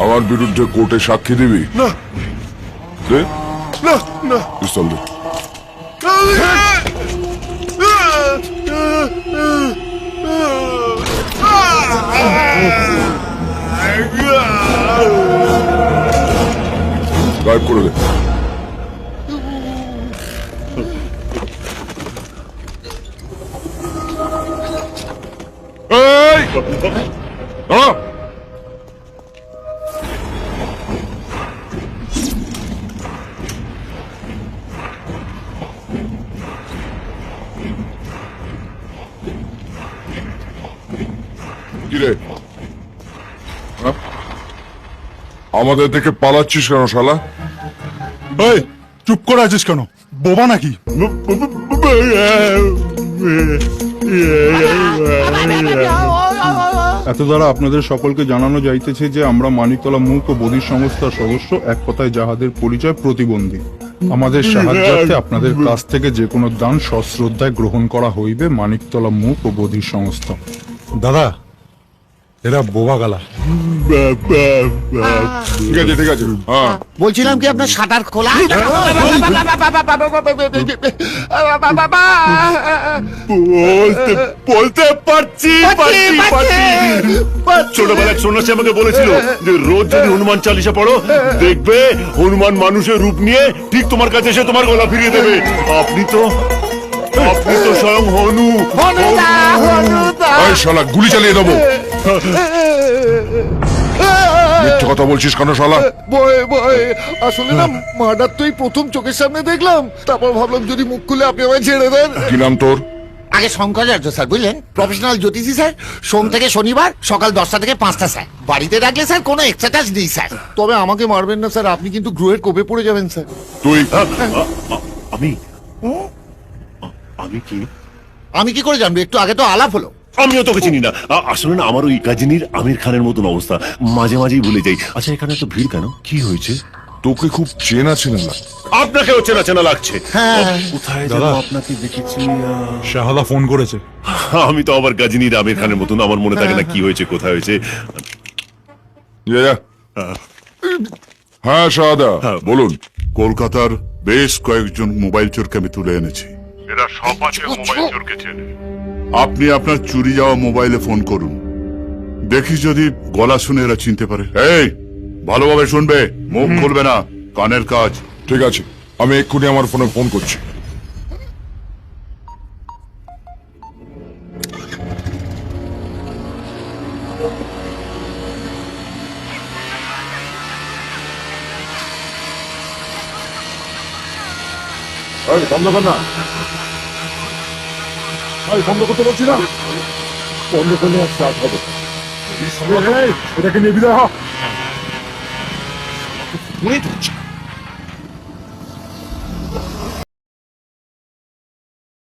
আমার বিরুদ্ধে কোর্টে সাক্ষী দিবি? না দে না না পিস্তল দে। গায়েব করে দে। এই দাঁড়া। কিরে, আমাদের থেকে পালাচ্ছিস কেন শালা? এই চুপ করে আছিস কেন? বোবা নাকি? এত দ্বারা আপনাদের সকলকে জানানো যাইতেছে যে আমরা মানিকতলা মুখ ও বধির সংস্থার সদস্য, এক কথায় যাহাদের পরিচয় প্রতিবন্ধী। আমাদের সাহায্যার্থে আপনাদের কাছ থেকে যে কোনো দান সশ্রদ্ধায় গ্রহণ করা হইবে। মানিকতলা মুখ ও বধির সংস্থা। দাদা, এরা বোবা গালা। ঠিক আছে ঠিক আছে, হ্যাঁ বলছিলাম কি আপনার শাটার খোলা? বলতে পারছি ছোটবেলায় সন্ন্যাসী আমাকে বলেছিল যে রোজ যদি হনুমান চালিশা পড়ো, দেখবে হনুমান মানুষের রূপ নিয়ে ঠিক তোমার কাছে এসে তোমার গলা ফিরিয়ে দেবে। আপনি তো স্বয়ং হনু। এই শালা গুলি চালিয়ে দেবো। মিথ্যে কথা বলছিস কেন শালা? আসলে না, মার্ডার তো এই প্রথম চোখের সামনে দেখলাম, তারপর ভাবলাম যদি মুখ খুলে আপনি আমায় ছেড়ে দেন। কি নাম তোর? আগে শঙ্করাচার্য স্যার, বুঝলেন, প্রফেশনাল জ্যোতিষী স্যার, সোম থেকে শনিবার সকাল 10টা থেকে 5টা স্যার। বাড়িতে রাখলে স্যার কোনো এক্সট্রা চার্জ নেই স্যার। তবে আমাকে মারবেন না স্যার, আপনি কিন্তু গ্রহের কোপে পড়ে যাবেন স্যার। তুই আমি কি করে জানবো? একটু আগে তো আলাপ হলো। আমিও তোকে চিনি না। আসলে না, আমার ওই কাজিনীর আমির খানের মতন অবস্থা, মাঝে মাঝেই ভুলে যাই। আচ্ছা, এখানে তো ভিড় কেন? কি হয়েছে? তোকে খুব চেনা চেনা লাগে। আপনাকেও চেনা চেনা লাগছে। হ্যাঁ, কোথায় দাদা, আপনাকে দেখেছি। শাহাদা ফোন করেছে। আমি তো আবার কাজিনীর আমির খানের মতন, আমার মনে থাকে না কি হয়েছে, কোথায় হয়েছে। হ্যাঁ শাহাদা, বলুন। কলকাতার বেশ কয়েকজন মোবাইল চোরকে আমি তুলে এনেছি। এরা সব আছে মোবাইল চোরকে চেনে। আপনি আপনার চুরি যাওয়া মোবাইলে ফোন করুন, দেখি যদি গলা শুনে এরা চিনতে পারে। এই ভালোভাবে শুনবে, মুখ খুলবে না, কানের কাজ। ঠিক আছে, আমি এক্ষুনি আমার ফোনে ফোন করছি। বন্ধ কর না, বন্ধ করতে বলছি না। বন্ধ করলে আর স্টার্ট হবে। এটাকে নিয়ে বিদায় হ।